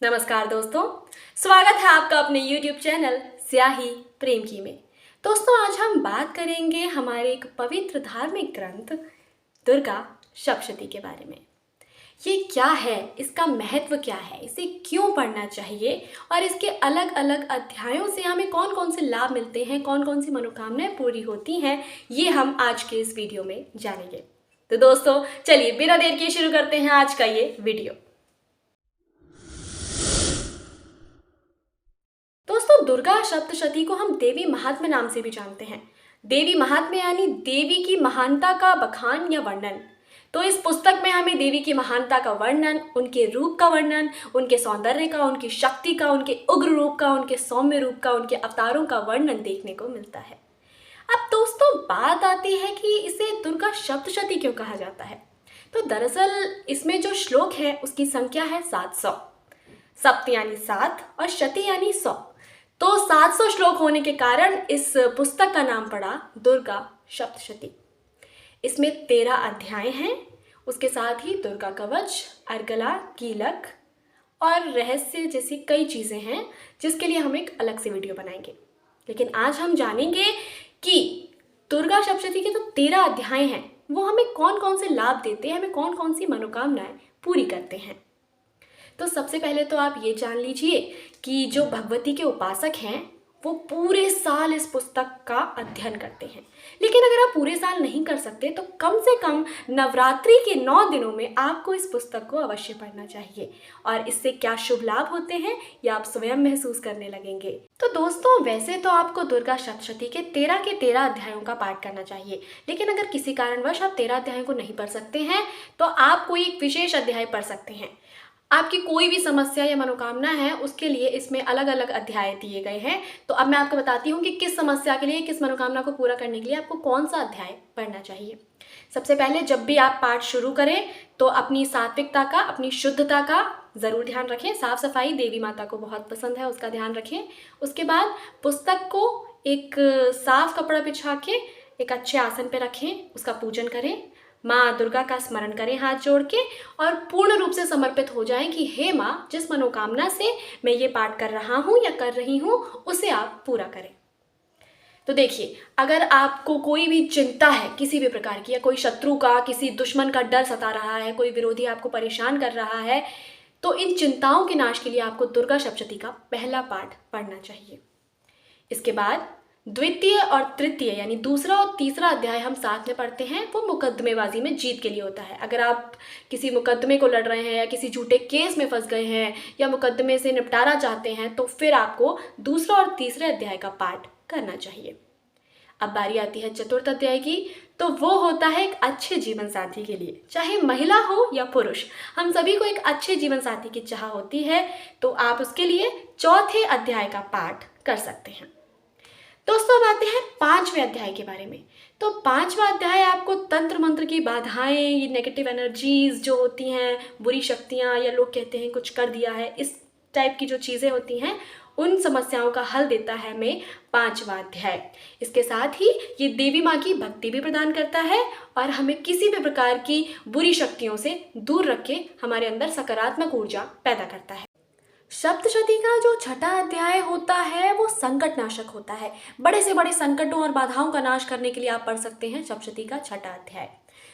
नमस्कार दोस्तों, स्वागत है आपका अपने YouTube चैनल स्याही प्रेम की में। दोस्तों, आज हम बात करेंगे हमारे एक पवित्र धार्मिक ग्रंथ दुर्गा सप्तशती के बारे में। ये क्या है, इसका महत्व क्या है, इसे क्यों पढ़ना चाहिए और इसके अलग अलग अध्यायों से हमें कौन कौन से लाभ मिलते हैं, कौन कौन सी मनोकामनाएं पूरी होती हैं, ये हम आज के इस वीडियो में जानेंगे। तो दोस्तों, चलिए बिना देर किए शुरू करते हैं आज का ये वीडियो। दोस्तों, दुर्गा सप्तशती को हम देवी महात्म्य नाम से भी जानते हैं। देवी महात्म्य यानी देवी की महानता का बखान या वर्णन। तो इस पुस्तक में हमें देवी की महानता का वर्णन, उनके रूप का वर्णन, उनके सौंदर्य का, उनकी शक्ति का, उनके उग्र रूप का, उनके सौम्य रूप का, उनके अवतारों का वर्णन देखने को मिलता है। अब दोस्तों, बात आती है कि इसे दुर्गा सप्तशती क्यों कहा जाता है। तो दरअसल इसमें जो श्लोक है उसकी संख्या है 700। सप्त यानी 7 और शती यानी 100। तो 700 श्लोक होने के कारण इस पुस्तक का नाम पड़ा दुर्गा सप्तशती। इसमें 13 अध्याय हैं। उसके साथ ही दुर्गा कवच, अर्गला, कीलक और रहस्य जैसी कई चीज़ें हैं जिसके लिए हम एक अलग से वीडियो बनाएंगे। लेकिन आज हम जानेंगे कि दुर्गा सप्तशती के जो 13 अध्याय हैं वो हमें कौन कौन से लाभ देते हैं, हमें कौन कौन सी मनोकामनाएं पूरी करते हैं। तो सबसे पहले तो आप ये जान लीजिए कि जो भगवती के उपासक हैं वो पूरे साल इस पुस्तक का अध्ययन करते हैं। लेकिन अगर आप पूरे साल नहीं कर सकते तो कम से कम नवरात्रि के 9 दिनों में आपको इस पुस्तक को अवश्य पढ़ना चाहिए। और इससे क्या शुभ लाभ होते हैं ये आप स्वयं महसूस करने लगेंगे। तो दोस्तों, वैसे तो आपको दुर्गा सप्तशती के 13 अध्यायों का पाठ करना चाहिए। लेकिन अगर किसी कारणवश आप 13 अध्यायों को नहीं पढ़ सकते हैं तो आप कोई एक विशेष अध्याय पढ़ सकते हैं। आपकी कोई भी समस्या या मनोकामना है उसके लिए इसमें अलग अलग अध्याय दिए गए हैं। तो अब मैं आपको बताती हूँ कि किस समस्या के लिए, किस मनोकामना को पूरा करने के लिए आपको कौन सा अध्याय पढ़ना चाहिए। सबसे पहले जब भी आप पाठ शुरू करें तो अपनी सात्विकता का, अपनी शुद्धता का ज़रूर ध्यान रखें। साफ सफाई देवी माता को बहुत पसंद है, उसका ध्यान रखें। उसके बाद पुस्तक को एक साफ कपड़ा बिछा के एक अच्छे आसन पर रखें, उसका पूजन करें, माँ दुर्गा का स्मरण करें हाथ जोड़ के और पूर्ण रूप से समर्पित हो जाएं कि हे माँ, जिस मनोकामना से मैं ये पाठ कर रहा हूँ या कर रही हूँ उसे आप पूरा करें। तो देखिए, अगर आपको कोई भी चिंता है किसी भी प्रकार की, या कोई शत्रु का, किसी दुश्मन का डर सता रहा है, कोई विरोधी आपको परेशान कर रहा है, तो इन चिंताओं के नाश के लिए आपको दुर्गा सप्तशती का पहला पाठ पढ़ना चाहिए। इसके बाद द्वितीय और तृतीय यानी दूसरा और तीसरा अध्याय हम साथ में पढ़ते हैं। वो मुकदमेबाजी में जीत के लिए होता है। अगर आप किसी मुकदमे को लड़ रहे हैं या किसी झूठे केस में फंस गए हैं या मुकदमे से निपटारा चाहते हैं तो फिर आपको दूसरा और तीसरे अध्याय का पाठ करना चाहिए। अब बारी आती है चतुर्थ अध्याय की। तो वो होता है एक अच्छे जीवन साथी के लिए, चाहे महिला हो या पुरुष, हम सभी को एक अच्छे जीवन साथी की चाह होती है। तो आप उसके लिए चौथे अध्याय का पाठ कर सकते हैं। दोस्तों, अब आते हैं 5वें अध्याय के बारे में। तो 5वां अध्याय आपको तंत्र मंत्र की बाधाएं, नेगेटिव एनर्जीज जो होती हैं, बुरी शक्तियां, या लोग कहते हैं कुछ कर दिया है, इस टाइप की जो चीज़ें होती हैं उन समस्याओं का हल देता है हमें 5वां अध्याय। इसके साथ ही ये देवी माँ की भक्ति भी प्रदान करता है और हमें किसी भी प्रकार की बुरी शक्तियों से दूर रख के हमारे अंदर सकारात्मक ऊर्जा पैदा करता है। सप्तशती का जो छठा अध्याय होता है वो संकट नाशक होता है। बड़े से बड़े संकटों और बाधाओं का नाश करने के लिए आप पढ़ सकते हैं सप्तशती का छठा अध्याय।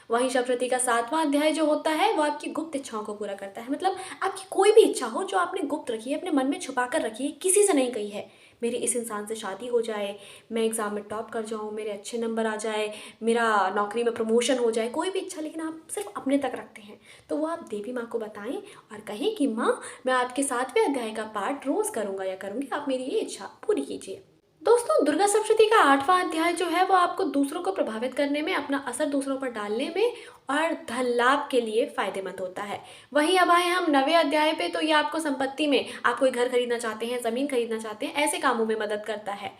वहीं सप्तशती का 7वां अध्याय जो होता है वो आपकी गुप्त इच्छाओं को पूरा करता है। मतलब आपकी कोई भी इच्छा हो जो आपने गुप्त रखी है, अपने मन में छुपा कर रखी है, किसी से नहीं कही है, मेरी इस इंसान से शादी हो जाए, मैं एग्ज़ाम में टॉप कर जाऊँ, मेरे अच्छे नंबर आ जाए, मेरा नौकरी में प्रमोशन हो जाए, कोई भी इच्छा लेकिन आप सिर्फ अपने तक रखते हैं, तो वो आप देवी माँ को बताएं और कहें कि माँ, मैं आपके 7वें अध्याय का पाठ रोज़ करूँगा या करूँगी, आप मेरी ये इच्छा पूरी कीजिए। दोस्तों, दुर्गा सप्तशती का 8वां अध्याय जो है वो आपको दूसरों को प्रभावित करने में, अपना असर दूसरों पर डालने में और धन लाभ के लिए फायदेमंद होता है। वहीं अब आए हम 9वें अध्याय पे। तो ये आपको संपत्ति में, आप कोई घर खरीदना चाहते हैं, ज़मीन खरीदना चाहते हैं, ऐसे कामों में मदद करता है।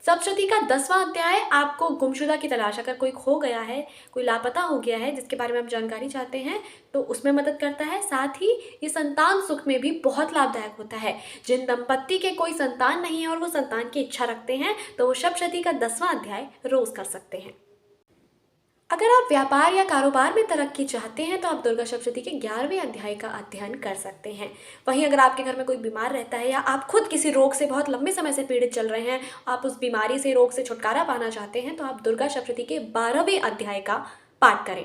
सप्तशती का 10वां अध्याय आपको गुमशुदा की तलाश, अगर कोई खो गया है, कोई लापता हो गया है जिसके बारे में आप जानकारी चाहते हैं तो उसमें मदद करता है। साथ ही ये संतान सुख में भी बहुत लाभदायक होता है। जिन दंपत्ति के कोई संतान नहीं है और वो संतान की इच्छा रखते हैं तो वो सप्तशती का 10वां अध्याय रोज कर सकते हैं। अगर आप व्यापार या कारोबार में तरक्की चाहते हैं तो आप दुर्गा सप्तशती के 11वें अध्याय का अध्ययन कर सकते हैं। वहीं अगर आपके घर में कोई बीमार रहता है या आप खुद किसी रोग से बहुत लंबे समय से पीड़ित चल रहे हैं, आप उस बीमारी से रोग से छुटकारा पाना चाहते हैं, तो आप दुर्गा सप्तशती के 12वें अध्याय का पाठ करें।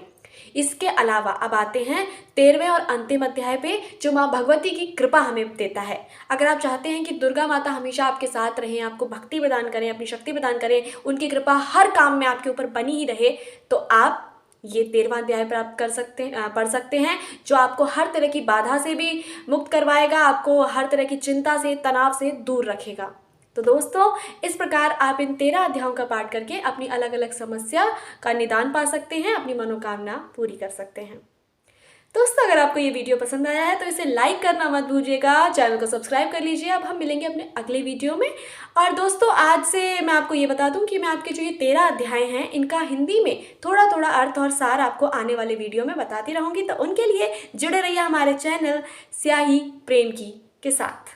इसके अलावा अब आते हैं 13वें और अंतिम अध्याय पे, जो माँ भगवती की कृपा हमें देता है। अगर आप चाहते हैं कि दुर्गा माता हमेशा आपके साथ रहें, आपको भक्ति प्रदान करें, अपनी शक्ति प्रदान करें, उनकी कृपा हर काम में आपके ऊपर बनी ही रहे, तो आप ये 13वां अध्याय प्राप्त कर सकते हैं, पढ़ सकते हैं, जो आपको हर तरह की बाधा से भी मुक्त करवाएगा, आपको हर तरह की चिंता से, तनाव से दूर रखेगा। तो दोस्तों, इस प्रकार आप इन 13 अध्यायों का पाठ करके अपनी अलग अलग समस्या का निदान पा सकते हैं, अपनी मनोकामना पूरी कर सकते हैं। दोस्तों, अगर आपको ये वीडियो पसंद आया है तो इसे लाइक करना मत भूलिएगा, चैनल को सब्सक्राइब कर लीजिए। अब हम मिलेंगे अपने अगले वीडियो में। और दोस्तों, आज से मैं आपको ये बता दूं कि मैं आपके जो ये 13 अध्याय हैं, इनका हिंदी में थोड़ा थोड़ा अर्थ और सार आपको आने वाले वीडियो में बताती रहूँगी। तो उनके लिए जुड़े रहिए हमारे चैनल स्याही प्रेम की के साथ।